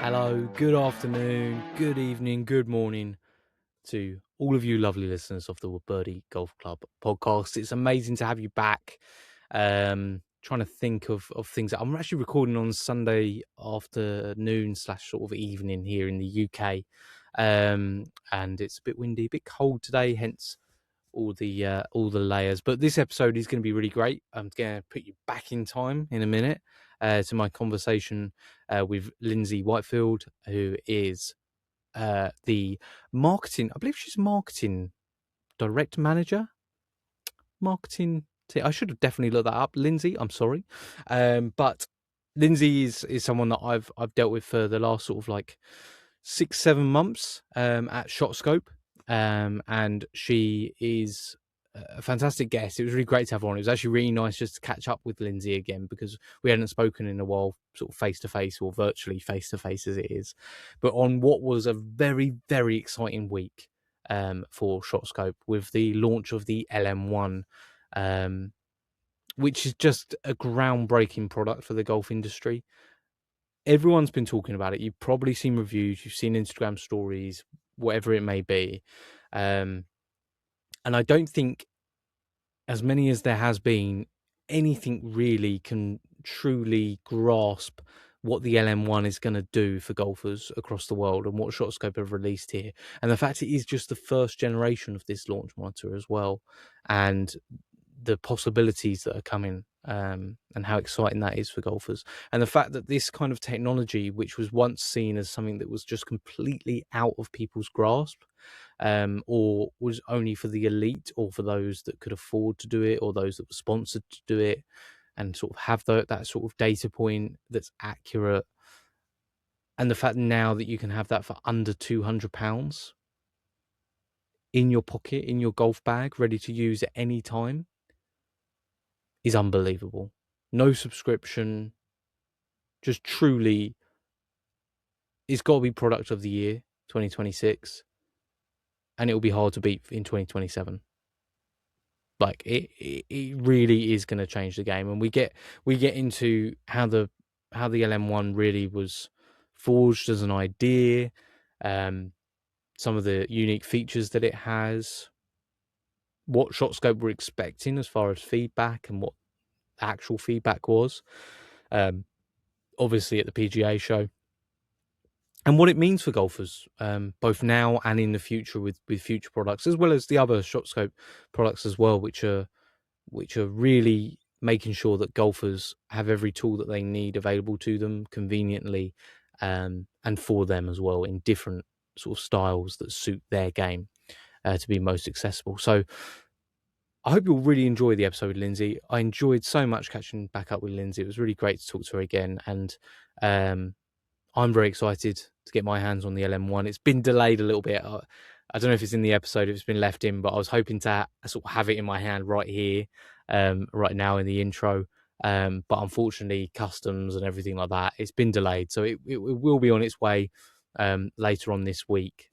Hello, good afternoon, good evening, good morning to all of you lovely listeners of the Birdie Golf Club Podcast. It's amazing to have you back. Trying to think of things. I'm actually recording on Sunday afternoon / sort of evening here in the UK. And it's a bit windy, a bit cold today, hence all the layers. But this episode is going to be really great. I'm going to put you back in time in a minute to my conversation with Lyndsey Whitefield, who is the marketing, I believe she's marketing direct manager, marketing. I should have definitely looked that up. Lyndsey, I'm sorry. But Lyndsey is someone that I've dealt with for the last sort of like 6-7 months at ShotScope. And she is a fantastic guest. It was really great to have her on. It was actually really nice just to catch up with Lyndsey again, because we hadn't spoken in a while, sort of face to face or virtually face to face as it is, but on what was a very, very exciting week for ShotScope with the launch of the LM1, which is just a groundbreaking product for the golf industry. Everyone's been talking about it. You've probably seen reviews, you've seen Instagram stories, whatever it may be. And I don't think, as many as there has been, anything really can truly grasp what the LM1 is going to do for golfers across the world and what ShotScope have released here. And the fact it is just the first generation of this launch monitor as well, and the possibilities that are coming, and how exciting that is for golfers. And the fact that this kind of technology, which was once seen as something that was just completely out of people's grasp, or was only for the elite or for those that could afford to do it or those that were sponsored to do it, and sort of have that sort of data point that's accurate. And the fact now that you can have that for under £200 in your pocket, in your golf bag, ready to use at any time, is unbelievable. No subscription, just truly, it's got to be product of the year 2026, and it will be hard to beat in 2027. Like it really is going to change the game. And we get into how the LM1 really was forged as an idea, some of the unique features that it has, what ShotScope were expecting as far as feedback and what actual feedback was, obviously at the PGA Show, and what it means for golfers, both now and in the future with future products, as well as the other ShotScope products as well, which are really making sure that golfers have every tool that they need available to them conveniently, and for them as well, in different sort of styles that suit their game, to be most accessible. So I hope you'll really enjoy the episode with Lyndsey. I enjoyed so much catching back up with Lyndsey. It was really great to talk to her again. And I'm very excited to get my hands on the LM1. It's been delayed a little bit. I don't know if it's in the episode, if it's been left in, but I was hoping to sort of have it in my hand right here, right now in the intro. But unfortunately, customs and everything like that, it's been delayed. So it will be on its way later on this week.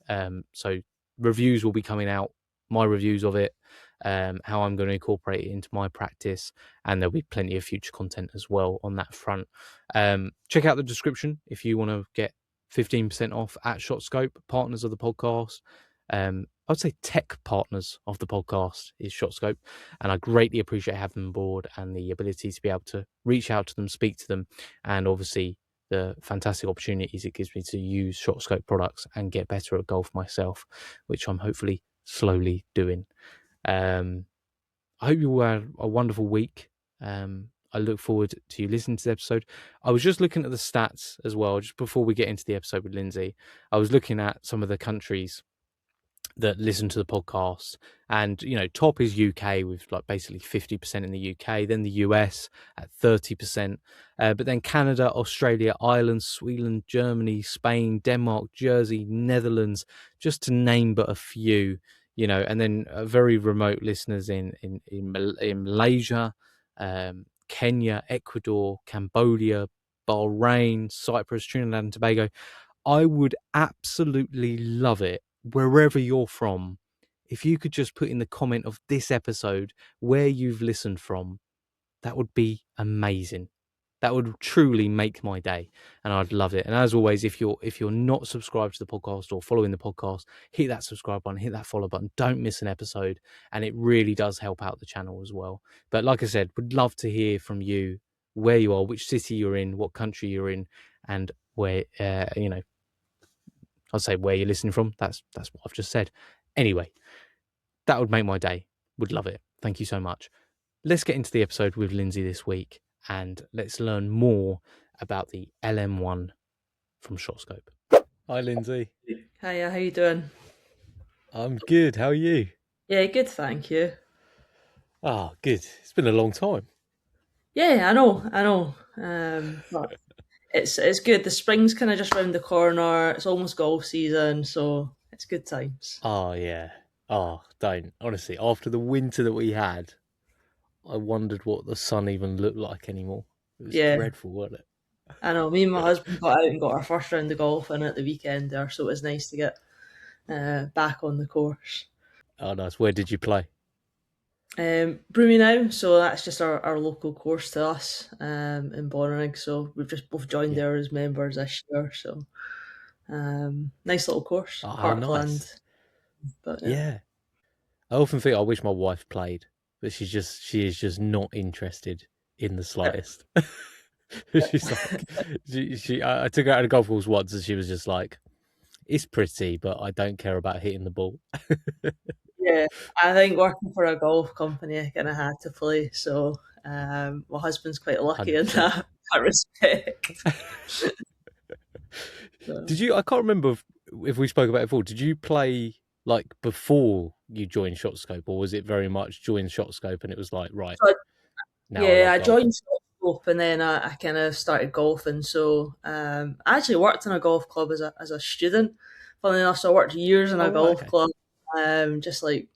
So reviews will be coming out, my reviews of it, how I'm going to incorporate it into my practice, and there'll be plenty of future content as well on that front. Check out the description if you want to get 15% off at ShotScope, partners of the podcast. I would say tech partners of the podcast is ShotScope, and I greatly appreciate having them on board and the ability to be able to reach out to them, speak to them, and obviously the fantastic opportunities it gives me to use ShotScope products and get better at golf myself, which I'm hopefully slowly doing. I hope you had a wonderful week. I look forward to you listening to the episode. I was just looking at the stats as well, just before we get into the episode with Lyndsey. I was looking at some of the countries that listen to the podcast, and top is UK with like basically 50% in the UK, then the US at 30%, but then Canada, Australia, Ireland, Sweden, Germany, Spain, Denmark, Jersey, Netherlands, just to name but a few. And then very remote listeners in Malaysia, Kenya, Ecuador, Cambodia, Bahrain, Cyprus, Trinidad and Tobago. I would absolutely love it, wherever you're from, if you could just put in the comment of this episode where you've listened from. That would be amazing. That would truly make my day, and I'd love it. And as always, if you're not subscribed to the podcast or following the podcast, hit that subscribe button, hit that follow button. Don't miss an episode, and it really does help out the channel as well. But like I said, would love to hear from you, where you are, which city you're in, what country you're in, and where I'd say where you're listening from. That's what I've just said. Anyway, that would make my day. Would love it. Thank you so much. Let's get into the episode with Lyndsey this week, and let's learn more about the LM1 from ShotScope. Hi, Lyndsey. Hiya, how you doing? I'm good. How are you? Yeah, good, thank you. Oh, good. It's been a long time. Yeah, I know. But it's good. The spring's kind of just round the corner. It's almost golf season, so it's good times. Oh, yeah. Oh, don't. Honestly, after the winter that we had, I wondered what the sun even looked like anymore. It was dreadful, wasn't it? I know. Me and my husband got out and got our first round of golf in at the weekend there, so it was nice to get back on the course. Oh, nice. Where did you play? Broomy now, so that's just our local course to us in Bonnyrigg. So we've just both joined there as members this year. So nice little course, Parkland. Nice. But yeah, I often think I wish my wife played, but she is just not interested in the slightest. She's like, I took her out of golf course once, and she was just like, "It's pretty, but I don't care about hitting the ball." Yeah, I think working for a golf company, I kind of had to play. So my husband's quite lucky 100%. In that respect. Did you? I can't remember if we spoke about it before. Did you play like before you joined ShotScope, or was it very much joined ShotScope and it was like right? So I joined ShotScope and then I kind of started golfing. So I actually worked in a golf club as a student. Funnily enough, so I worked years in a golf club. Just like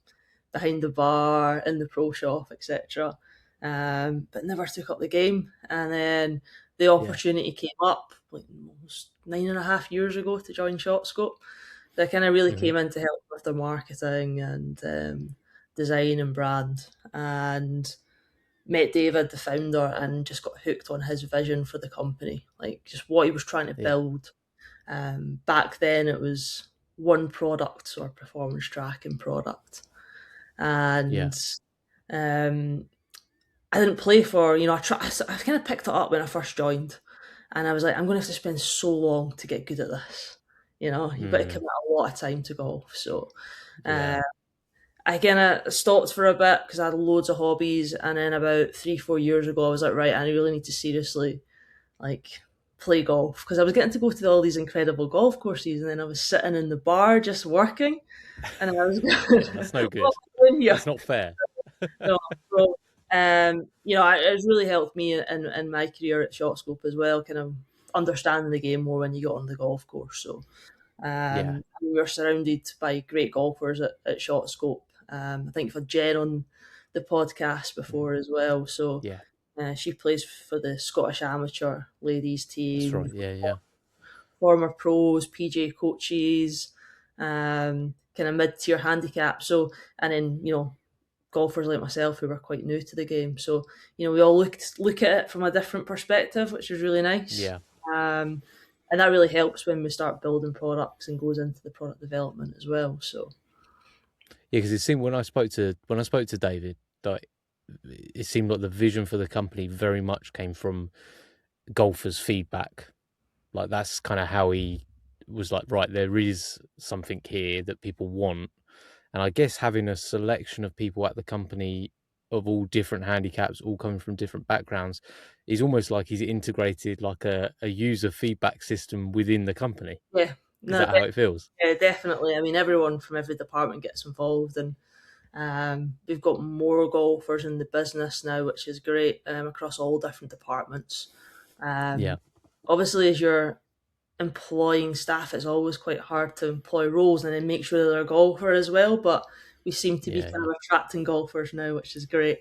behind the bar, in the pro shop, etc. But never took up the game. And then the opportunity came up like almost 9.5 years ago to join ShotScope. So I kind of really came in to help with their marketing and design and brand. And met David, the founder, and just got hooked on his vision for the company, like just what he was trying to build. Back then it was one product, or performance tracking product, and I didn't play for I kind of picked it up when I first joined, and I was like, I'm going to have to spend so long to get good at this. You've got to commit a lot of time to golf. So I kind of stopped for a bit because I had loads of hobbies, and then about 3-4 years ago I was like, right, I really need to seriously play golf, because I was getting to go to all these incredible golf courses, and then I was sitting in the bar just working, and I was that's no good. That's not fair. No, so, it's really helped me in my career at ShotScope as well, kind of understanding the game more when you get on the golf course. So we were surrounded by great golfers at ShotScope. I think for Jen on the podcast before as well. So she plays for the Scottish Amateur ladies team. That's right. Former pros, PGA coaches, kind of mid-tier handicap. So, and then golfers like myself who were quite new to the game. So we all look at it from a different perspective, which is really nice. And that really helps when we start building products and goes into the product development as well. So because it seemed when I spoke to David, like it seemed like the vision for the company very much came from golfers' feedback. Like that's kind of how he was like, right, there is something here that people want. And I guess having a selection of people at the company of all different handicaps, all coming from different backgrounds, is almost like he's integrated like a user feedback system within the company. Yeah. Is that how it feels? Yeah, definitely. I mean, everyone from every department gets involved, and we've got more golfers in the business now, which is great, across all different departments. Obviously, as you're employing staff, it's always quite hard to employ roles and then make sure they're a golfer as well, but we seem to be kind of attracting golfers now, which is great.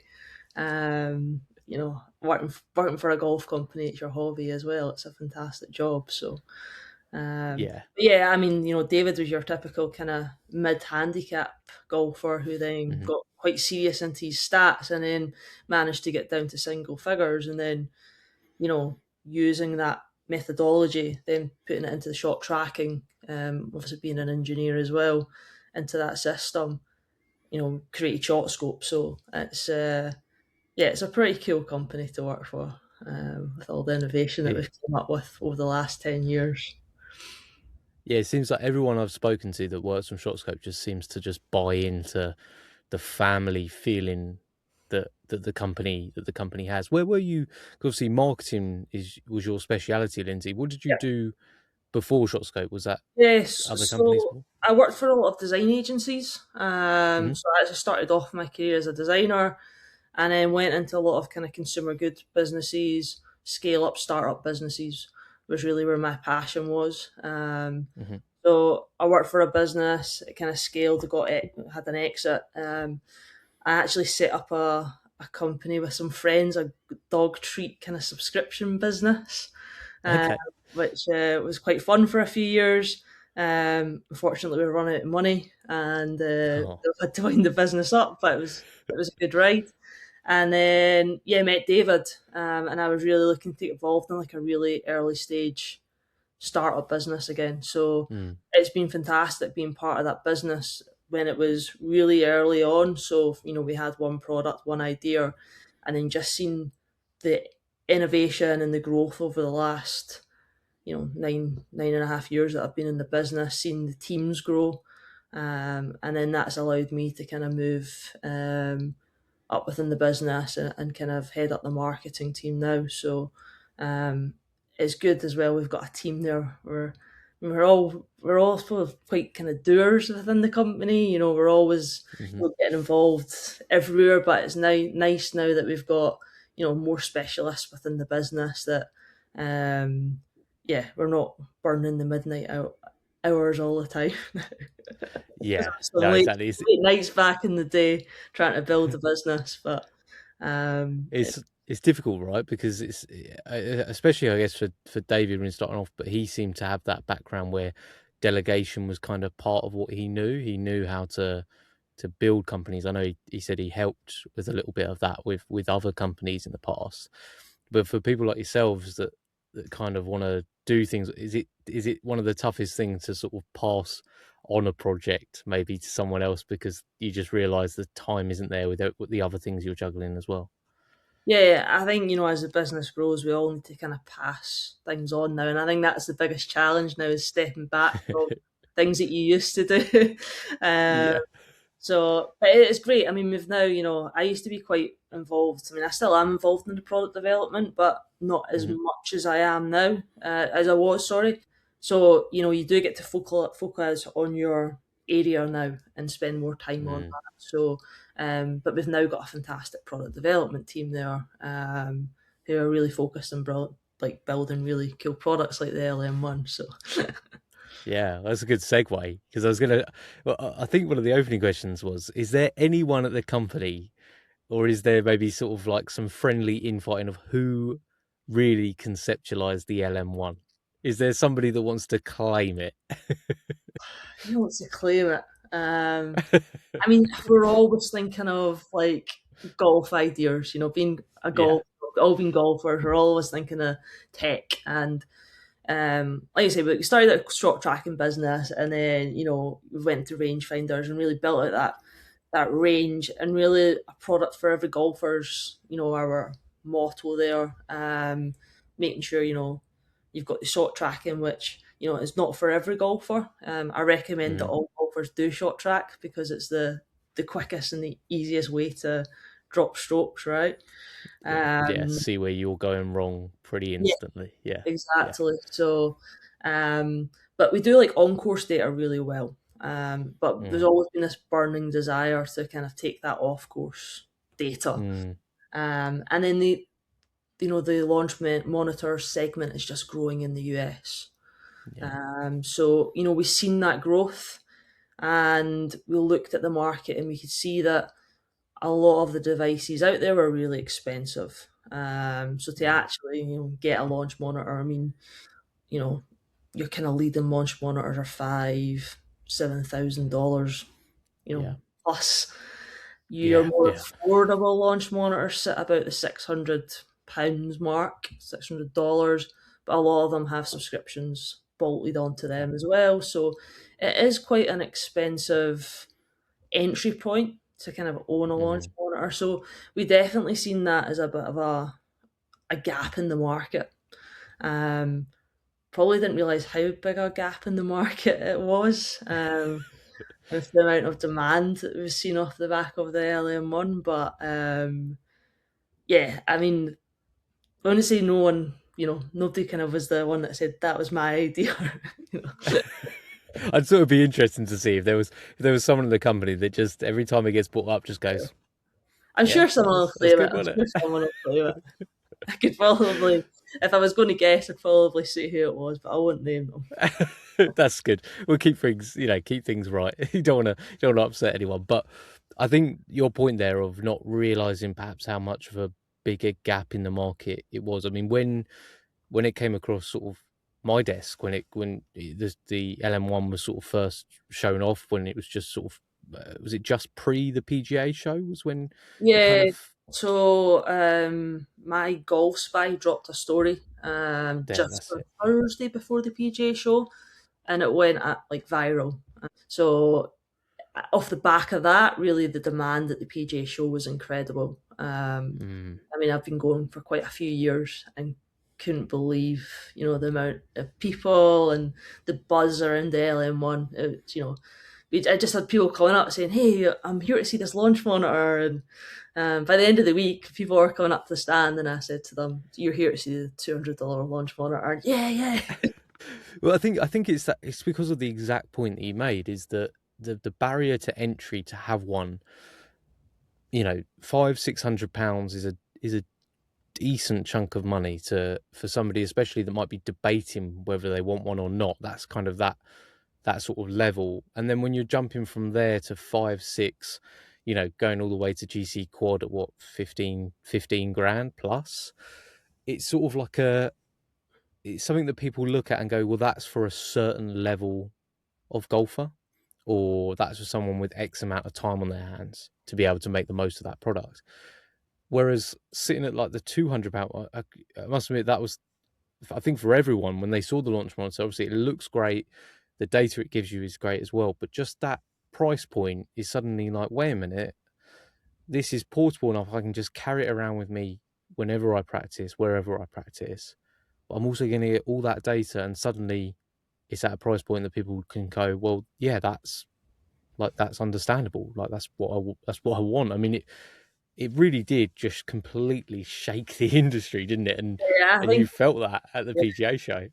Working for a golf company, it's your hobby as well. It's a fantastic job. So I mean, David was your typical kind of mid-handicap golfer who then got quite serious into his stats and then managed to get down to single figures, and then using that methodology, then putting it into the shot tracking, obviously being an engineer as well, into that system, created ShotScope. So it's it's a pretty cool company to work for, with all the innovation that we've come up with over the last 10 years. Yeah, it seems like everyone I've spoken to that works on ShotScope just seems to just buy into the family feeling that the company has. Where were you? Obviously, marketing was your speciality, Lyndsey. What did you do before ShotScope? Was that other companies? So I worked for a lot of design agencies. So I actually started off my career as a designer, and then went into a lot of kind of consumer goods businesses, scale up startup businesses was really where my passion was. So I worked for a business, it kind of scaled, had an exit. I actually set up a company with some friends, a dog treat kind of subscription business, which was quite fun for a few years. Unfortunately, we were running out of money and had to wind the business up, but it was a good ride. And then, met David, and I was really looking to get involved in like a really early stage startup business again. So it's been fantastic being part of that business when it was really early on. So, we had one product, one idea, and then just seen the innovation and the growth over the last, 9.5 years that I've been in the business, seeing the teams grow. And then that's allowed me to kind of move up within the business and kind of head up the marketing team now. So it's good as well. We've got a team there where we're all sort of quite kind of doers within the company. We're always getting involved everywhere, but it's nice now that we've got more specialists within the business that we're not burning the midnight hours all the time. Yeah, late nights back in the day trying to build a business, but it's difficult, right? Because it's especially, I guess, for David when starting off, but he seemed to have that background where delegation was kind of part of what he knew. He knew how to build companies. I know he said he helped with a little bit of that with other companies in the past. But for people like yourselves that kind of want to do things, is it one of the toughest things to sort of pass on a project maybe to someone else because you just realize the time isn't there with the other things you're juggling as well? Yeah, I think, as the business grows, we all need to kind of pass things on now. And I think that's the biggest challenge now, is stepping back from things that you used to do. So, but it's great. I mean, we've now, I used to be quite involved. I mean, I still am involved in the product development, but not as much as I am now, as I was, sorry. So, you do get to focus on your area now and spend more time on that. So, but we've now got a fantastic product development team there, who are really focused on building really cool products like the LM1. So. Yeah, that's a good segue, because I think one of the opening questions was, is there anyone at the company, or is there maybe sort of like some friendly infighting of who really conceptualized the LM1? Is there somebody that wants to claim it? Who wants to claim it? I mean, we're always thinking of like golf ideas, being all being golfers, we're always thinking of tech. And like I say, we started a shot tracking business, and then we went to rangefinders and really built out that range, and really a product for every golfer's our motto there. Making sure you've got the shot tracking, which is not for every golfer. I recommend that all golfers do shot track, because it's the quickest and the easiest way to drop strokes, right? See where you're going wrong pretty instantly. Yeah, exactly. So, but we do like on-course data really well. But there's always been this burning desire to kind of take that off-course data. And then the launch monitor segment is just growing in the US. So we've seen that growth, and we looked at the market, and we could see that a lot of the devices out there were really expensive. So to actually get a launch monitor, I mean, your kind of leading launch monitors are $5,000-7,000, plus. Your more affordable launch monitors sit about the 600 £600 mark, $600, but a lot of them have subscriptions bolted onto them as well. So it is quite an expensive entry point to kind of own a launch monitor. So we definitely seen that as a bit of a gap in the market. Probably didn't realise how big a gap in the market it was. With the amount of demand that we've seen off the back of the LM1, but yeah, I mean, I want to say no one, nobody kind of was the one that said that was my idea. I'd sort of be interesting to see if there was someone in the company that just every time it gets brought up just goes. I'm sure someone will claim it. I'm sure someone will claim it. I could probably, if I was going to guess, I'd probably say who it was, but I wouldn't name them. That's good. We'll keep things right. You don't want to upset anyone. But I think your point there of not realizing perhaps how much of a bigger gap in the market it was. I mean, when it came across sort of my desk, when the LM1 was sort of first shown off, when it was just sort of was it just pre the PGA show? Was when So my Golf Spy dropped a story just on Thursday before the PGA show, and it went like viral. So off the back of that, really the demand at the PGA show was incredible. I mean, I've been going for quite a few years and couldn't believe, the amount of people and the buzz around the LM1. I just had people calling up saying, "Hey, I'm here to see this launch monitor." And by the end of the week, people were coming up to the stand, and I said to them, "You're here to see the $200 launch monitor." Yeah. Well, I think it's because of the exact point that you made, is that the barrier to entry to have one, £500-600 is a decent chunk of money for somebody, especially that might be debating whether they want one or not. That's kind of that sort of level. And then when you're jumping from there to 5-6, going all the way to GC quad at what, 15 grand plus, it's sort of like it's something that people look at and go, well, that's for a certain level of golfer, or that's for someone with X amount of time on their hands to be able to make the most of that product. Whereas sitting at like the £200, I must admit that was, I think, for everyone, when they saw the launch monitor, obviously it looks great, the data it gives you is great as well, but just that price point is suddenly like, wait a minute, this is portable enough, I can just carry it around with me whenever I practice, wherever I practice, but I'm also going to get all that data, and suddenly it's at a price point that people can go, well, yeah, that's understandable, like that's what I want. I mean, it really did just completely shake the industry, didn't it? And you felt that at the PGA show.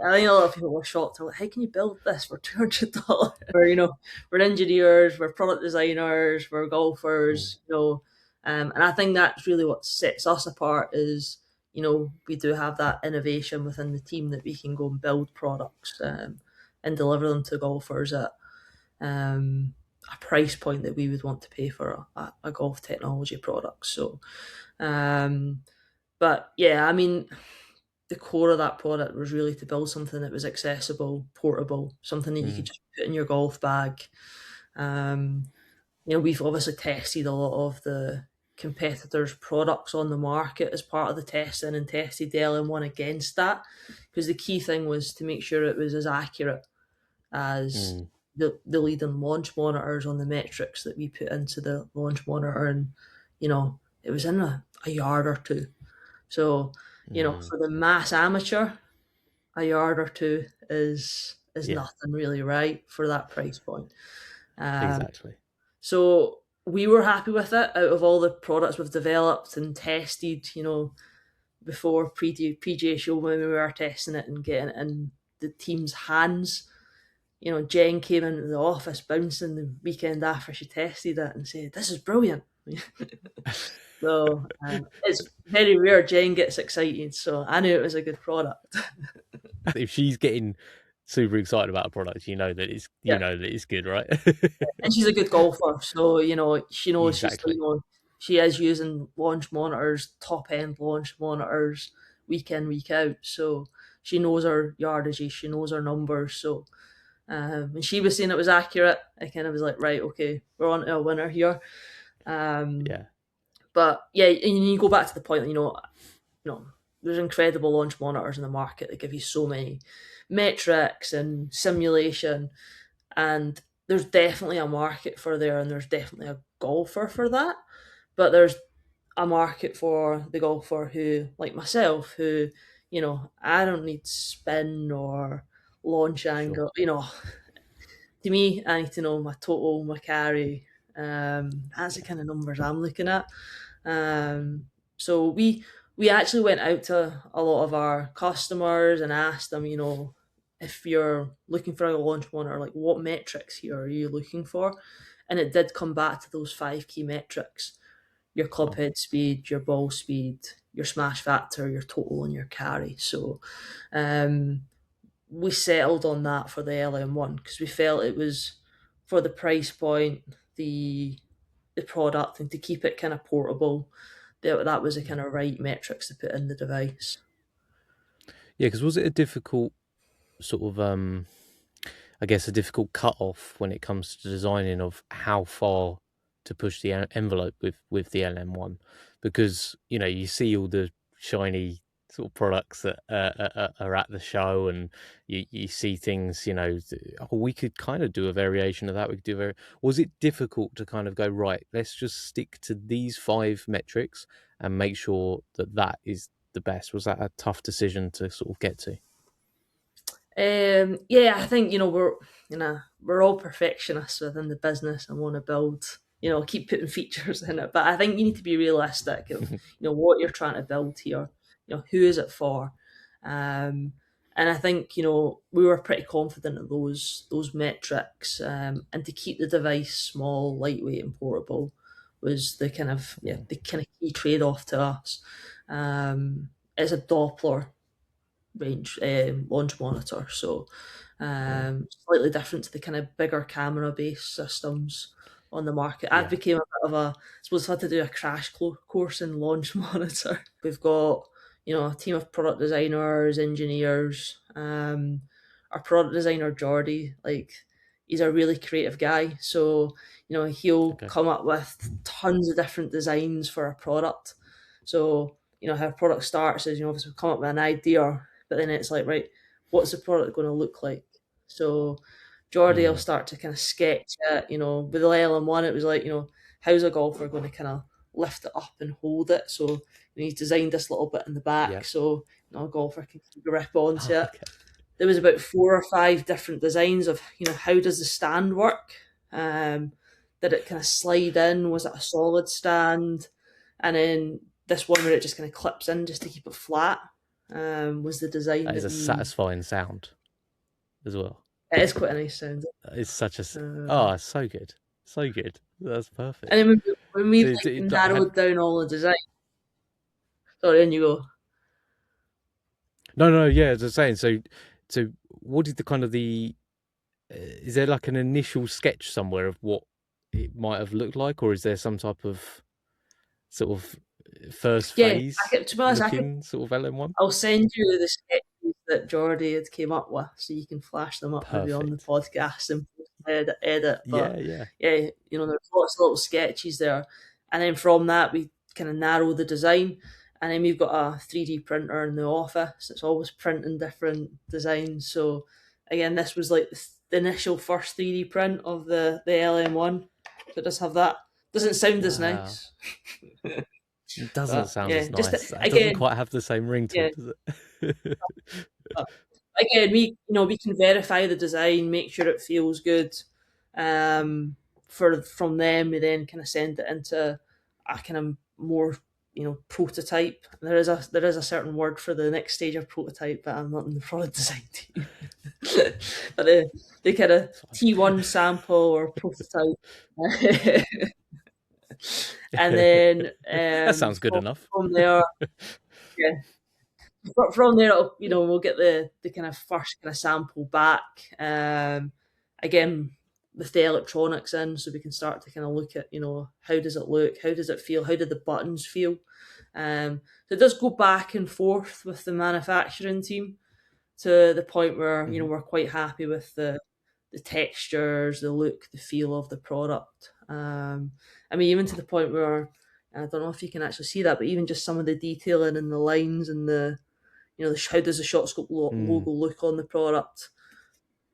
I think a lot of people were shocked. They're like, "How can you build this for $200?" We're engineers, we're product designers, we're golfers, and I think that's really what sets us apart. Is we do have that innovation within the team that we can go and build products and deliver them to golfers at a price point that we would want to pay for a golf technology product. So, but yeah, I mean, the core of that product was really to build something that was accessible, portable, something that you could just put in your golf bag. We've obviously tested a lot of the competitors' products on the market as part of the testing, and tested the LM1 against that, because the key thing was to make sure it was as accurate as the leading launch monitors on the metrics that we put into the launch monitor. And it was in a yard or two. So for the mass amateur, a yard or two is nothing really, right, for that price point. Exactly. So we were happy with it. Out of all the products we've developed and tested, before PGA show, when we were testing it and getting it in the team's hands, Jen came into the office bouncing the weekend after she tested it and said, "This is brilliant." So it's very rare Jen gets excited, so I knew it was a good product. If she's getting super excited about a product, you know that it's good, right? And she's a good golfer, so she knows. Exactly. She is using launch monitors, top end launch monitors, week in, week out. So she knows her yardages, she knows her numbers. So when she was saying it was accurate, I kind of was like, right, okay, we're on to a winner here. Yeah. But yeah, and you go back to the point, there's incredible launch monitors in the market that give you so many metrics and simulation, and there's definitely a market for there, and there's definitely a golfer for that. But there's a market for the golfer who, like myself, who, I don't need spin or launch angle. To me, I need to know my total, my carry. That's the kind of numbers I'm looking at. So we actually went out to a lot of our customers and asked them, if you're looking for a launch monitor, like what metrics here are you looking for? And it did come back to those 5 key metrics: your club head speed, your ball speed, your smash factor, your total, and your carry. So we settled on that for the LM1 because we felt it was, for the price point, the product, and to keep it kind of portable, that was the kind of right metrics to put in the device. Yeah, because was it a difficult sort of, I guess, a difficult cut-off when it comes to designing of how far to push the envelope with the LM1? Because, you see all the shiny sort of products that are at the show, and you see things, we could kind of do a variation of that. We could do was it difficult to kind of go, right, let's just stick to these 5 metrics and make sure that is the best? Was that a tough decision to sort of get to? Yeah, I think we're all perfectionists within the business and want to build, keep putting features in it. But I think you need to be realistic of what you're trying to build here. Who is it for? And I think we were pretty confident of those metrics. And to keep the device small, lightweight, and portable was the kind of key trade off to us. It's a Doppler range launch monitor, so slightly different to the kind of bigger camera based systems on the market. I've became a bit of I suppose I've had to do a crash course in launch monitor. We've got a team of product designers, engineers. Our product designer Jordy, he's a really creative guy, so he'll come up with tons of different designs for a product. So how a product starts is obviously we come up with an idea, but then it's like, right, what's the product going to look like? So Jordy will start to kind of sketch it. With the LM1, it was like, how's a golfer going to kind of lift it up and hold it? So he's designed this little bit in the back, so a golfer can grip onto it. There was about 4 or 5 different designs of, how does the stand work? Did it kind of slide in? Was it a solid stand? And then this one where it just kind of clips in just to keep it flat. Was the design that is a satisfying sound as well. It is quite a nice sound. It's such a so good, that's perfect. And then when we narrowed down all the design. Sorry, and you go. No, yeah, as I was saying, so what is the kind of is there like an initial sketch somewhere of what it might have looked like, or is there some type of sort of first phase to be honest, sort of LM1? I'll send you the sketches that Jordy had came up with, so you can flash them up maybe on the podcast and edit. But yeah, there's lots of little sketches there, and then from that we kind of narrow the design, and then we've got a 3D printer in the office. It's always printing different designs. So again, this was like the initial first 3D print of the LM1. So it does have that. Doesn't sound as nice. It doesn't sound as nice. It doesn't quite have the same ring to it, does it? Again, we can verify the design, make sure it feels good. From them, we then kind of send it into a kind of more prototype. There is a certain word for the next stage of prototype, but I'm not in the product design team. But the kind of T1 sample or prototype. And then that sounds good enough. From there, from there, we'll get the kind of first kind of sample back. Again, with the electronics in, so we can start to kind of look at how does it look, how does it feel, how do the buttons feel. So it does go back and forth with the manufacturing team to the point where we're quite happy with the textures, the look, the feel of the product. Even to the point where And I don't know if you can actually see that, but even just some of the detailing and the lines and the, how does the ShotScope logo look on the product?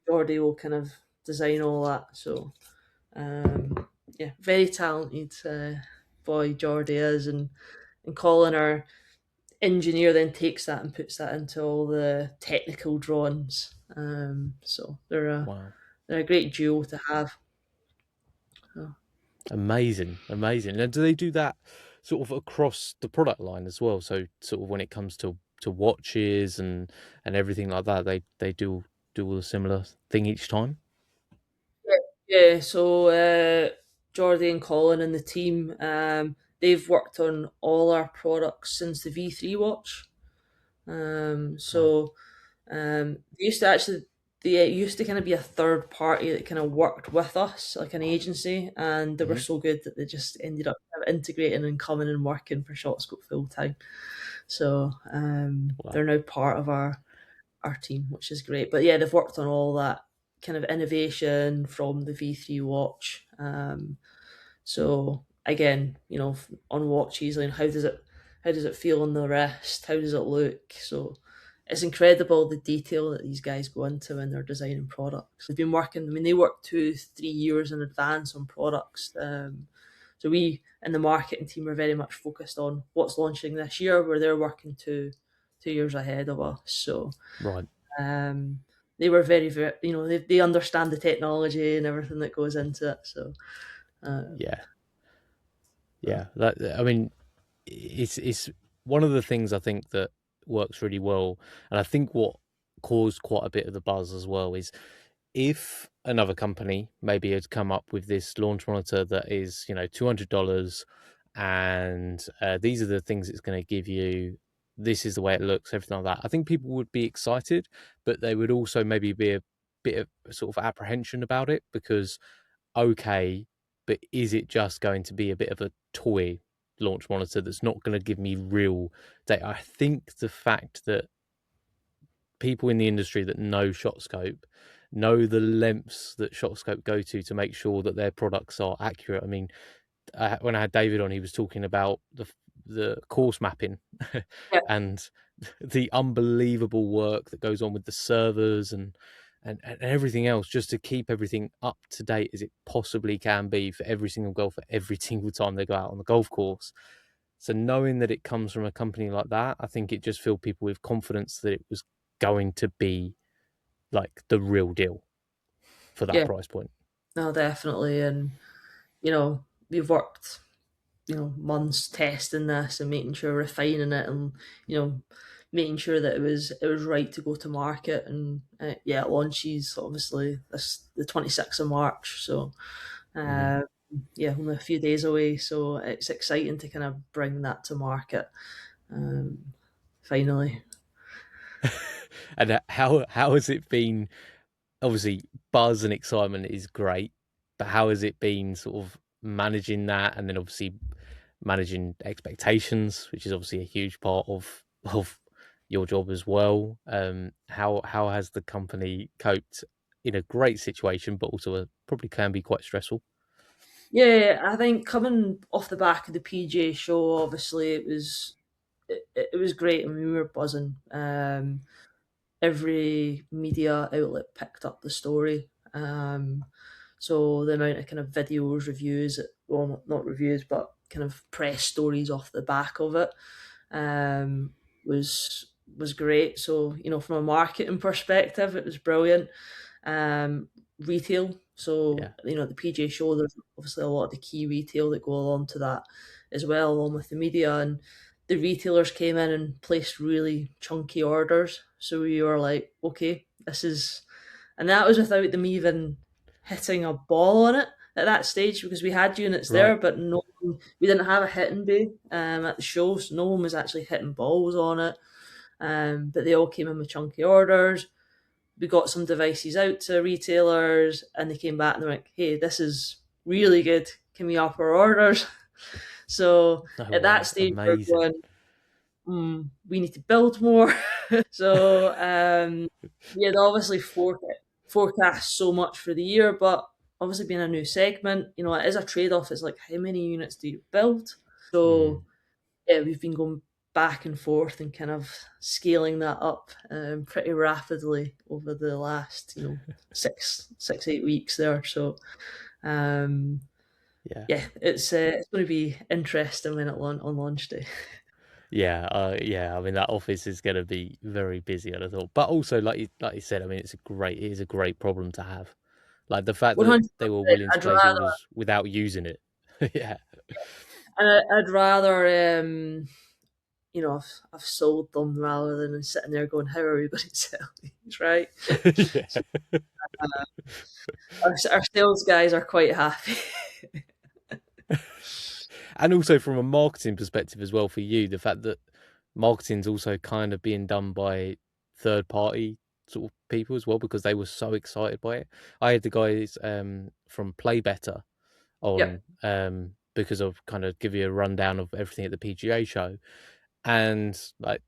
Geordie will kind of design all that. So, yeah, very talented boy Geordie is, and Colin, our engineer, then takes that and puts that into all the technical drawings. So they're a great duo to have. So. Amazing. And do they do that sort of across the product line as well? So sort of when it comes to watches and everything like that, they do a similar thing each time? Yeah, so Jordy and Colin and the team, they've worked on all our products since the V3 watch. They used to kind of be a third party that kind of worked with us, like an agency, and they were so good that they just ended up kind of integrating and coming and working for ShotScope full time. So they're now part of our team, which is great. But yeah, they've worked on all that kind of innovation from the V3 watch. So again, on watches, and how does it feel on the wrist? How does it look? So it's incredible the detail that these guys go into when they're designing products. They've been working. I mean, they work 2-3 years in advance on products. So we in the marketing team are very much focused on what's launching this year, where they're working 2 years ahead of us. So Right. They were very, very, they understand the technology and everything that goes into it. So yeah. I mean, it's one of the things I think that works really well, and I think what caused quite a bit of the buzz as well is if another company maybe had come up with this launch monitor that is $200 and these are the things it's going to give you, this is the way it looks, everything like that, I think people would be excited, but they would also maybe be a bit of sort of apprehension about it, because okay, but is it just going to be a bit of a toy launch monitor that's not going to give me real data? I think the fact that people in the industry that know ShotScope know the lengths that ShotScope go to make sure that their products are accurate. I mean, when I had David on, he was talking about the course mapping and the unbelievable work that goes on with the servers and everything else, just to keep everything up to date as it possibly can be for every single golfer every single time they go out on the golf course. So knowing that it comes from a company like that, I think it just filled people with confidence that it was going to be like the real deal for that price point. No, definitely. And we've worked months testing this and making sure, refining it, and making sure that it was right to go to market. And it launches obviously the 26th of March, so only a few days away. So it's exciting to kind of bring that to market finally. And how has it been? Obviously buzz and excitement is great, but how has it been sort of managing that, and then obviously managing expectations, which is obviously a huge part of your job as well? How has the company coped in a great situation, but also probably can be quite stressful? Yeah, I think coming off the back of the PGA Show, obviously it was great. I mean, we were buzzing. Every media outlet picked up the story. So the amount of kind of videos, reviews, well, not reviews, but kind of press stories off the back of it was great. So from a marketing perspective, it was brilliant. Retail, so the PGA Show, there's obviously a lot of the key retail that go along to that as well, along with the media, and the retailers came in and placed really chunky orders. So we were like, okay, and that was without them even hitting a ball on it at that stage, because we had units there, but we didn't have a hitting bay at the show, so no one was actually hitting balls on it. But they all came in with chunky orders. We got some devices out to retailers, and they came back and they're like, hey, this is really good. Can we up our orders? So at that stage, we're going, we need to build more. So we had obviously forecast so much for the year, but obviously being a new segment, it is a trade-off. It's like, how many units do you build? So yeah, we've been going back and forth and kind of scaling that up pretty rapidly over the last 6-8 weeks there. So yeah, it's going to be interesting when on launch day. Yeah, I mean that office is going to be very busy, I thought. But also, like you said, I mean it is a great problem to have. Like the fact that 100%. they were willing to I'd place rather, orders without using it. Yeah. and I'd rather I've sold them rather than sitting there going, how are we going to sell these, right? Yeah. So, our sales guys are quite happy. And also from a marketing perspective as well for you, the fact that marketing's also kind of being done by third party sort of people as well, because they were so excited by it. I had the guys from Play Better on because of kind of give you a rundown of everything at the PGA Show, and like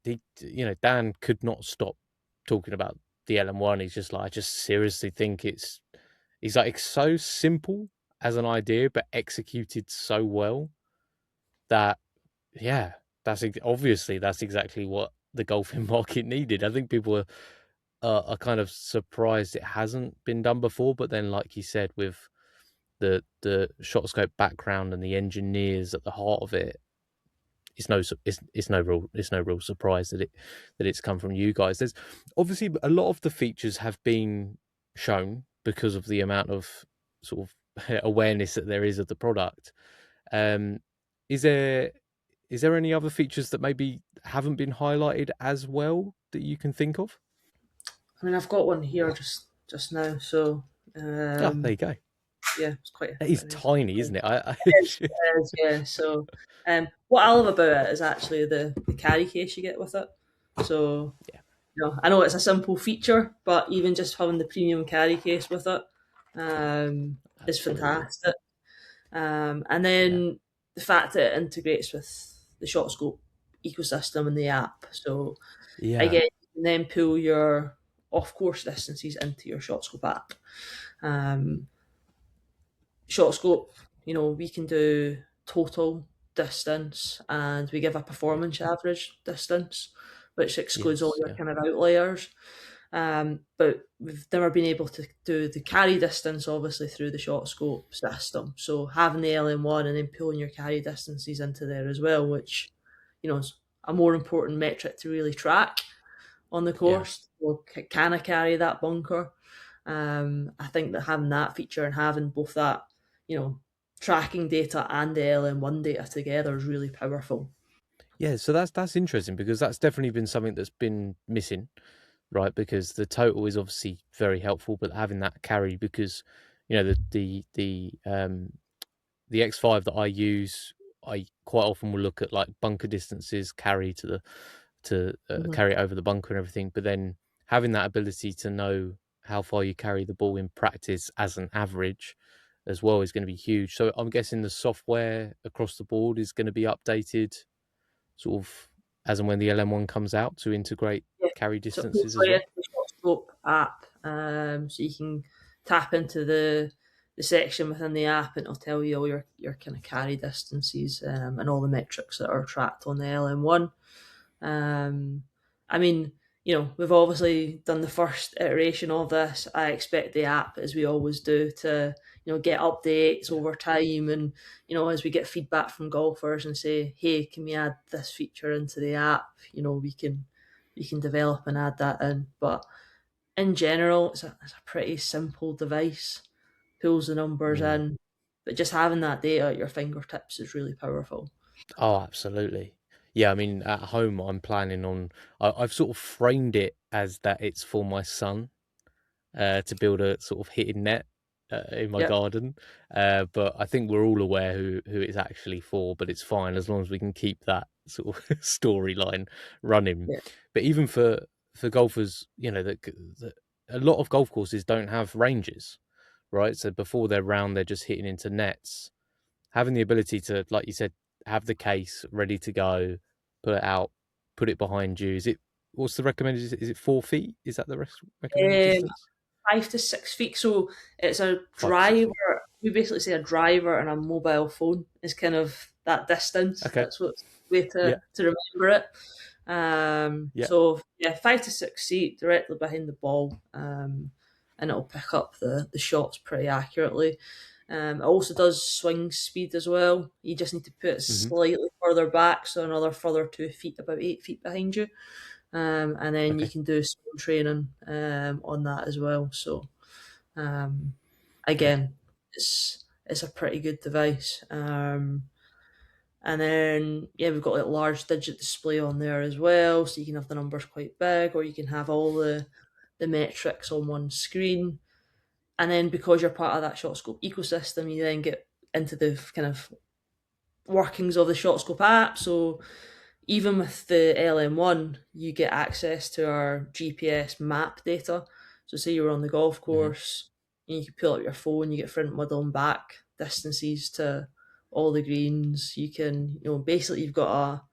Dan could not stop talking about the LM1. He's just like, I just seriously think he's like, it's so simple as an idea but executed so well that that's exactly what the golfing market needed. I think people are kind of surprised it hasn't been done before, but then like you said, with the ShotScope background and the engineers at the heart of it, it's no real surprise that it's come from you guys. There's obviously a lot of the features have been shown because of the amount of sort of awareness that there is of the product. Is there any other features that maybe haven't been highlighted as well that you can think of? I mean, I've got one here just now, so There you go. Yeah, it's quite. It's tiny, isn't it? It is, yeah. So, what I love about it is actually the carry case you get with it. So, I know it's a simple feature, but even just having the premium carry case with it is fantastic. And then the fact that it integrates with the ShotScope ecosystem and the app. So, again, you can then pull your off-course distances into your ShotScope app. ShotScope, we can do total distance and we give a performance average distance, which excludes all your kind of outliers. But we've never been able to do the carry distance, obviously, through the ShotScope system. So having the LM1 and then pulling your carry distances into there as well, which, is a more important metric to really track on the course. Well, can I carry that bunker? I think that having that feature and having both that, tracking data and the LM1 data together is really powerful. Yeah, so that's interesting, because that's definitely been something that's been missing, right? Because the total is obviously very helpful, but having that carry, because the X5 that I use, I quite often will look at like bunker distances, carry to carry it over the bunker and everything, but then having that ability to know how far you carry the ball in practice as an average as well is going to be huge. So I'm guessing the software across the board is going to be updated sort of as and when the LM1 comes out to integrate carry distances as well. The ShotScope app, so you can tap into the section within the app and it'll tell you all your kind of carry distances and all the metrics that are tracked on the LM1. I mean, we've obviously done the first iteration of this. I expect the app, as we always do, to get updates over time, and as we get feedback from golfers and say, hey, can we add this feature into the app? We can develop and add that in. But in general, it's a pretty simple device. Pulls the numbers in, but just having that data at your fingertips is really powerful. Oh, absolutely. Yeah, I mean, at home, I'm planning on. I've sort of framed it as that it's for my son to build a sort of hitting net in my garden. But I think we're all aware who it's actually for. But it's fine as long as we can keep that sort of storyline running. Yeah. But even for golfers, that a lot of golf courses don't have ranges, right? So before they're round, they're just hitting into nets. Having the ability to, like you said, have the case ready to go, put it out, put it behind you. What's the recommended? Is it 4 feet? Is that the recommended distance? 5 to 6 feet. So it's a driver. We basically say a driver and a mobile phone is kind of that distance. Okay. That's what's the way to remember it. So 5 to 6 feet directly behind the ball, and it'll pick up the shots pretty accurately. It also does swing speed as well. You just need to put it slightly further back, so another further 2 feet, about 8 feet behind you, and then you can do swing training on that as well. So again, it's a pretty good device. And then, we've got like large digit display on there as well, so you can have the numbers quite big, or you can have all the metrics on one screen. And then because you're part of that ShotScope ecosystem, you then get into the kind of workings of the ShotScope app. So even with the LM1, you get access to our GPS map data. So say you were on the golf course, and you can pull up your phone, you get front, middle, and back distances to all the greens. You can, basically you've got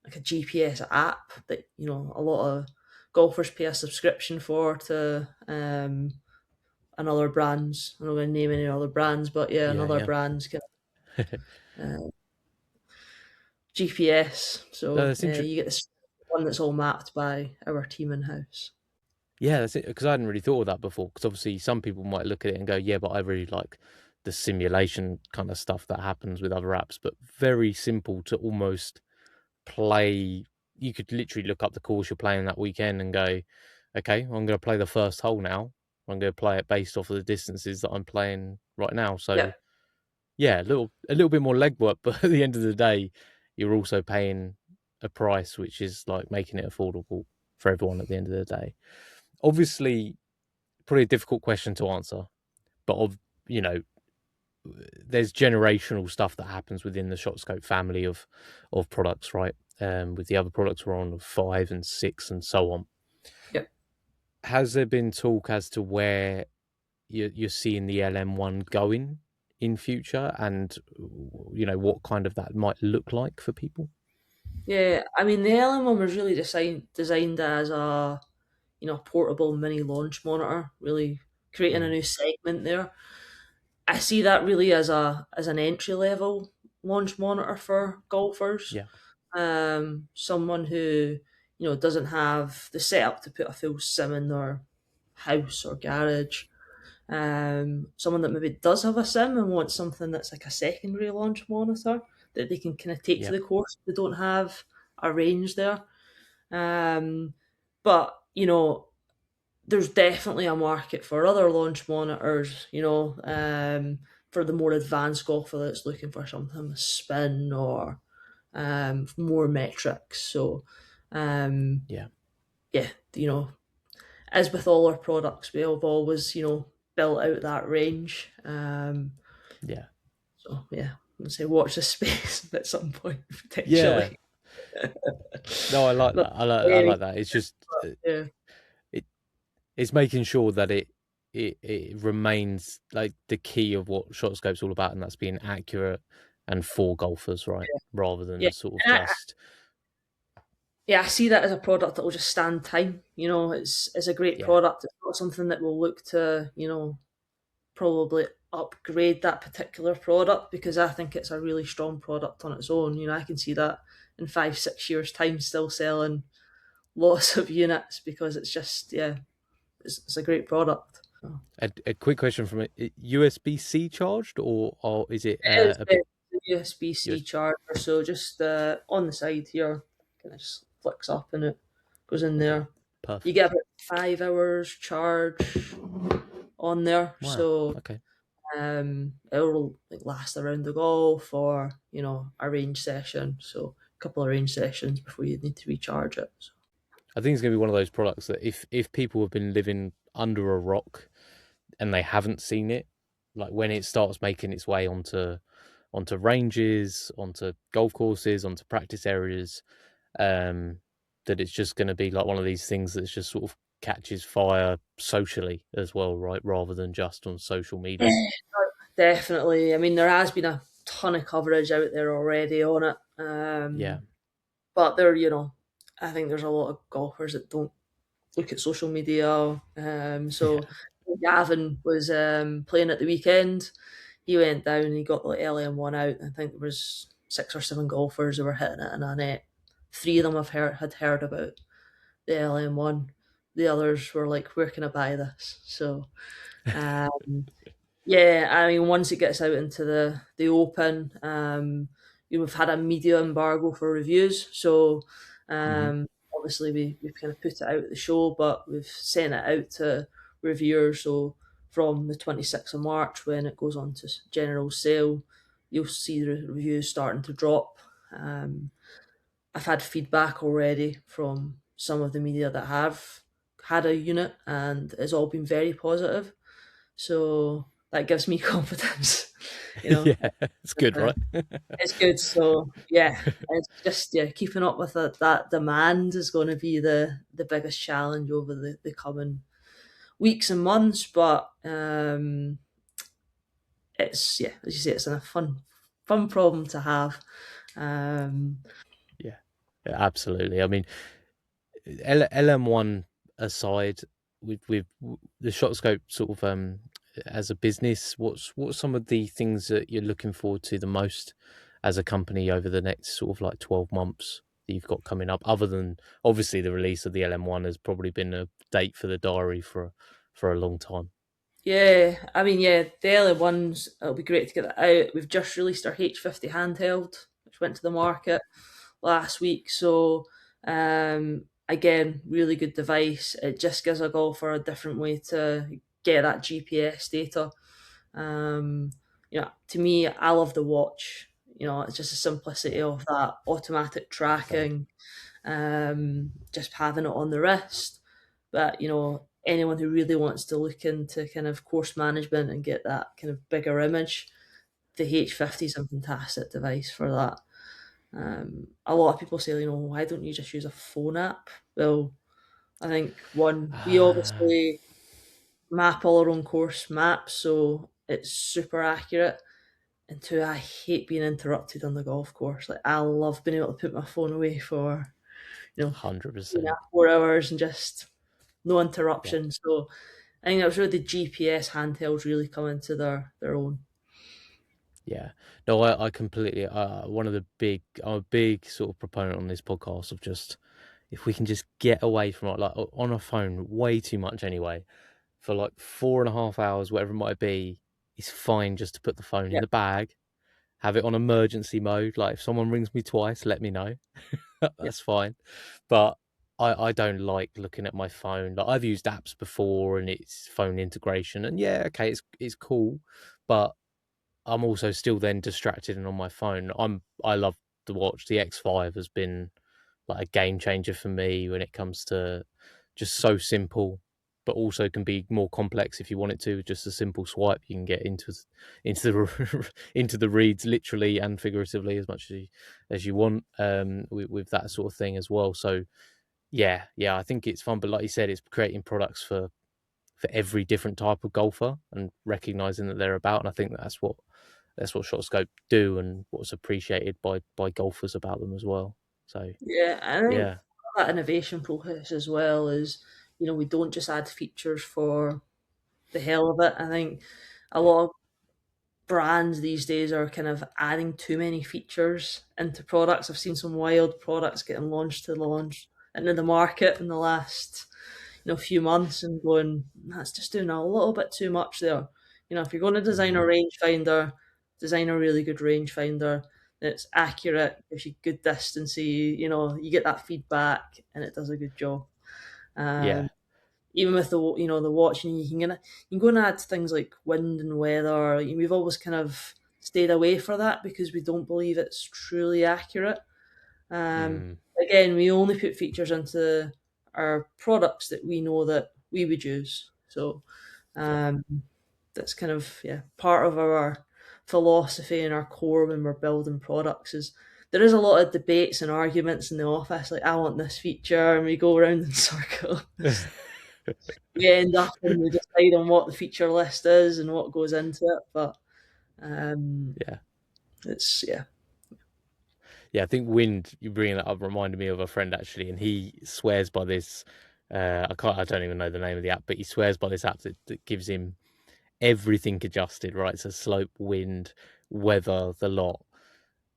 a GPS app that, a lot of golfers pay a subscription for to another brands. I'm not going to name any other brands, but another brands can GPS. So you get this one that's all mapped by our team in house. Yeah, that's it. Because I hadn't really thought of that before. Because obviously some people might look at it and go, yeah, but I really like the simulation kind of stuff that happens with other apps. But very simple to almost play. You could literally look up the course you're playing that weekend and go, okay, I'm going to play the first hole now. I'm going to play it based off of the distances that I'm playing right now. So a little bit more legwork, but at the end of the day, you're also paying a price which is like making it affordable for everyone at the end of the day. Obviously, probably a difficult question to answer, but there's generational stuff that happens within the ShotScope family of products, right? With the other products we're on of 5 and 6 and so on. Yep. Has there been talk as to where you're seeing the LM1 going in future, and what kind of that might look like for people? Yeah, I mean, the LM1 was really designed as a portable mini launch monitor, really creating a new segment there. I see that really as an entry level launch monitor for golfers. Yeah. Someone who doesn't have the setup to put a full sim in their house or garage. Someone that maybe does have a sim and wants something that's like a secondary launch monitor that they can kind of take to the course. They don't have a range there. But there's definitely a market for other launch monitors, for the more advanced golfer that's looking for something with spin or more metrics. So, as with all our products, we have always, built out that range. So, I'd say watch this space at some point, potentially. Yeah. No, I like that. I like that. It's just... It's making sure that it remains like the key of what ShotScope's all about, and that's being accurate and for golfers, right? Rather than sort of just... I see that as a product that will just stand time. It's a great product. It's not something that will look to, probably upgrade that particular product, because I think it's a really strong product on its own. I can see that in 5-6 years' time still selling lots of units, because it's just, it's a great product. A quick question from it: USB-C charged, or is it a USB-C charger? So just on the side here, kind of just flicks up and it goes in there. Perfect. You get about 5 hours charge on there. Wow. So okay. It will last around the golf or a range session. So a couple of range sessions before you need to recharge it. So. I think it's going to be one of those products that if people have been living under a rock and they haven't seen it, like when it starts making its way onto ranges, onto golf courses, onto practice areas, that it's just going to be like one of these things that's just sort of catches fire socially as well, right? Rather than just on social media. Definitely. I mean, there has been a ton of coverage out there already on it. But I think there's a lot of golfers that don't look at social media. Gavin was playing at the weekend. He went down and he got the LM1 out. I think there was 6 or 7 golfers who were hitting it in a net. 3 of them had heard about the LM1. The others were like, where can I buy this? So, yeah, I mean, once it gets out into the open, we've had a media embargo for reviews. So, obviously we've kind of put it out at the show, but we've sent it out to reviewers. So from the 26th of March, when it goes on to general sale, you'll see the reviews starting to drop. I've had feedback already from some of the media that have had a unit, and it's all been very positive. So that gives me confidence, Yeah, it's good, right? It's good. So yeah, it's just keeping up with that demand is going to be the biggest challenge over the coming weeks and months. But it's as you say, it's a fun problem to have. Yeah, absolutely. I mean, LM1 aside, with the ShotScope sort of as a business, what's some of the things that you're looking forward to the most as a company over the next sort of like 12 months that you've got coming up, other than obviously the release of the LM1 has probably been a date for the diary for a long time. Yeah, I mean, the LM1s, it'll be great to get that out. We've just released our H50 handheld, which went to the market last week. So, again, really good device. It just gives a golfer a different way to get that GPS data. To me, I love the watch. It's just the simplicity of that automatic tracking, just having it on the wrist. But, anyone who really wants to look into kind of course management and get that kind of bigger image, the H50 is a fantastic device for that. A lot of people say, why don't you just use a phone app? Well, I think we obviously map all our own course maps, so it's super accurate. And 2, I hate being interrupted on the golf course. Like, I love being able to put my phone away for 100%. 4 hours and just no interruption. Yeah. So I think that was really the GPS handhelds really come into their own. Yeah, no, I completely. I'm a big sort of proponent on this podcast of just, if we can just get away from it, like on a phone, way too much anyway, for like 4.5 hours, whatever it might be, it's fine just to put the phone in the bag, have it on emergency mode. Like if someone rings me twice, let me know. That's fine. But I don't like looking at my phone. Like I've used apps before and it's phone integration, and okay, it's cool, but I'm also still then distracted and on my phone. I love the watch. The X5 has been like a game changer for me when it comes to just so simple, but also can be more complex if you want it to. Just a simple swipe, you can get into the into the reads literally and figuratively as much as you want, with that sort of thing as well. So yeah, I think it's fun. But like you said, it's creating products for every different type of golfer and recognizing that they're about. And I think that's what ShotScope do and what's appreciated by golfers about them as well. So yeah, I think that innovation process as well is, we don't just add features for the hell of it. I think a lot of brands these days are kind of adding too many features into products. I've seen some wild products getting launched into the market in the last few months and going, that's just doing a little bit too much there. If you're going to design a rangefinder, design a really good rangefinder that's accurate, gives you good distance, you get that feedback and it does a good job. Even with the watch, you can go and add things like wind and weather. We've always kind of stayed away from that because we don't believe it's truly accurate. Again, we only put features into our products that we know that we would use. So that's kind of part of our philosophy and our core when we're building products. Is there is a lot of debates and arguments in the office, like I want this feature, and we go around in circles. We end up and we decide on what the feature list is and what goes into it. But it's I think wind, you bringing that up reminded me of a friend actually, and he swears by this. I don't even know the name of the app, but he swears by this app that gives him everything adjusted, right? So slope, wind, weather, the lot.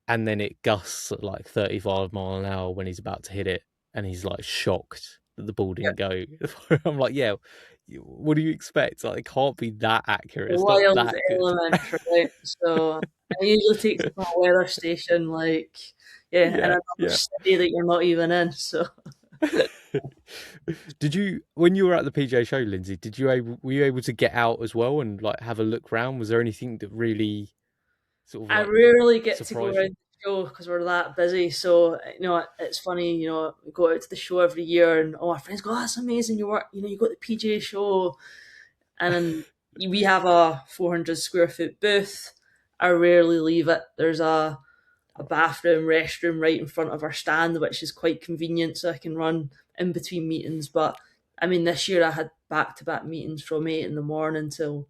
and then it gusts at like 35 mile an hour when he's about to hit it, and he's like shocked that the ball didn't go. I'm like, yeah, what do you expect? Like, it can't be that accurate. It's not Wild that good. element, right? So I usually take it from a weather station, like in another city that you're not even in. So did you, when you were at the PGA Show, Lyndsey, were you able to get out as well and like have a look round? Was there anything that really sort of I like rarely get to go surprised you? around the show because we're that busy. So it's funny. We go out to the show every year, and all our friends go, "Oh, that's amazing! You work. You got the PGA Show," and then we have a 400 square foot booth. I rarely leave it. There's a bathroom, restroom right in front of our stand, which is quite convenient, so I can run in between meetings. But I mean, this year I had back-to-back meetings from 8 in the morning till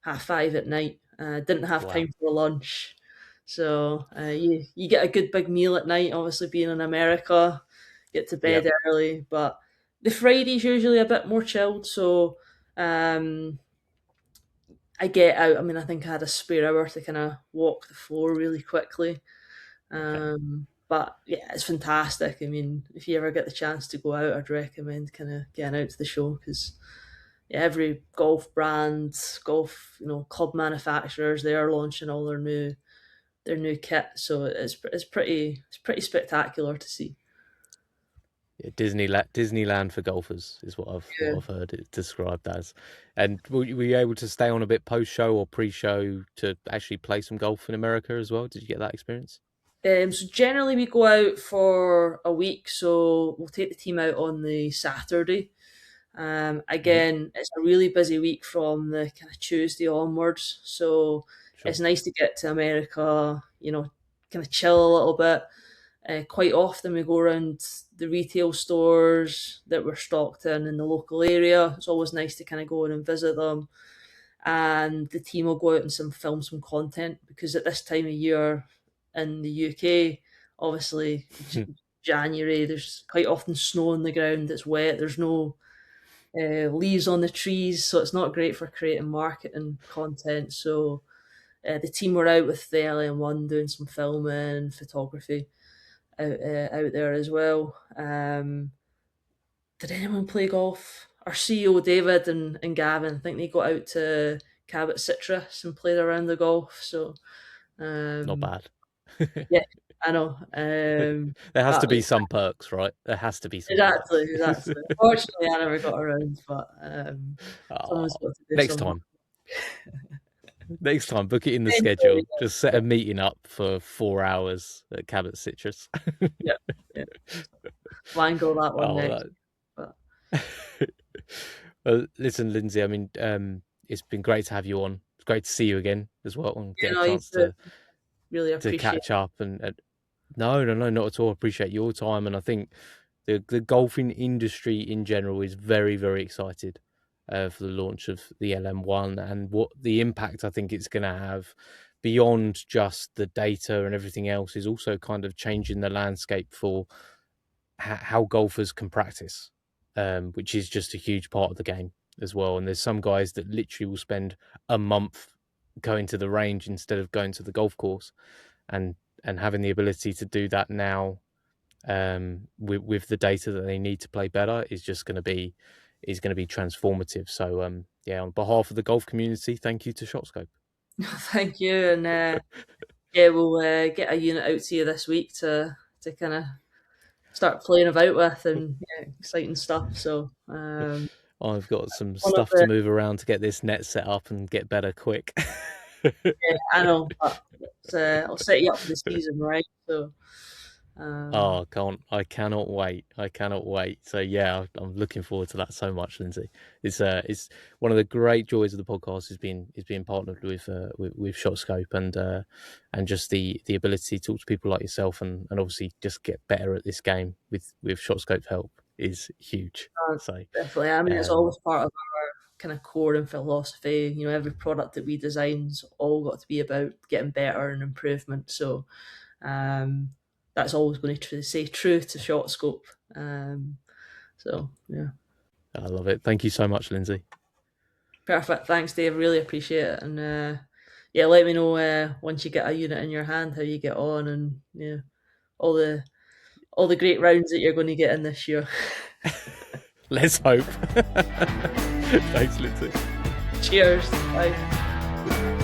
5:30 at night. Didn't have time for lunch, so you get a good big meal at night. Obviously, being in America, get to bed early. But the Friday's usually a bit more chilled, so I get out. I mean, I think I had a spare hour to kind of walk the floor really quickly. But yeah, it's fantastic. I mean, if you ever get the chance to go out, I'd recommend kind of getting out to the show because every golf brand, golf club manufacturers, they are launching all their new kit. So it's pretty spectacular to see. Yeah, Disneyland for golfers is what I've heard it described as. And were you able to stay on a bit post show or pre show to actually play some golf in America as well? Did you get that experience? So generally we go out for a week. So we'll take the team out on the Saturday. Again, it's a really busy week from the kind of Tuesday onwards. So it's nice to get to America, kind of chill a little bit. Quite often we go around the retail stores that we're stocked in the local area. It's always nice to kind of go in and visit them. And the team will go out and film some content because at this time of year in the UK, obviously January, there's quite often snow on the ground. It's wet. There's no leaves on the trees, so it's not great for creating marketing content. So the team were out with the LM1 doing some filming and photography out there as well. Did anyone play golf? Our CEO David and Gavin, I think they got out to Cabot Citrus and played around the golf. So Not bad. Yeah, I know. There has to be some perks, right? There has to be some exactly. perks. Fortunately, I never got around, but someone's got to do next some time. Next time, book it in the schedule. Just set a meeting up for 4 hours at Cabot Citrus. yeah. Wangle that one next. Well, listen, Lyndsey, I mean, it's been great to have you on. It's great to see you again as well and get a chance to really to catch up. And no, not at all. I appreciate your time, and I think the golfing industry in general is very, very excited for the launch of the LM1 and what the impact I think it's going to have beyond just the data and everything else is also kind of changing the landscape for how golfers can practice, which is just a huge part of the game as well. And there's some guys that literally will spend a month going to the range instead of going to the golf course, and having the ability to do that now with the data that they need to play better is just going to be transformative. So on behalf of the golf community, thank you to ShotScope. Thank you, and we'll get a unit out to you this week to kind of start playing about with and exciting stuff. So I've got some stuff to move around to get this net set up and get better quick. I know, but I'll set you up for the season, right? So I cannot wait. So yeah, I'm looking forward to that so much, Lyndsey. It's one of the great joys of the podcast is being partnered with ShotScope and just the ability to talk to people like yourself and obviously just get better at this game with ShotScope's help is huge. So definitely, I mean, it's always part of our kind of core and philosophy. Every product that we design's all got to be about getting better and improvement. So that's always going to stay true to ShotScope. So yeah, I love it. Thank you so much, Lyndsey. Perfect. Thanks, Dave. Really appreciate it. And yeah, let me know once you get a unit in your hand how you get on, and all the great rounds that you're going to get in this year. Let's hope. Thanks, Lyndsey. Cheers. Bye.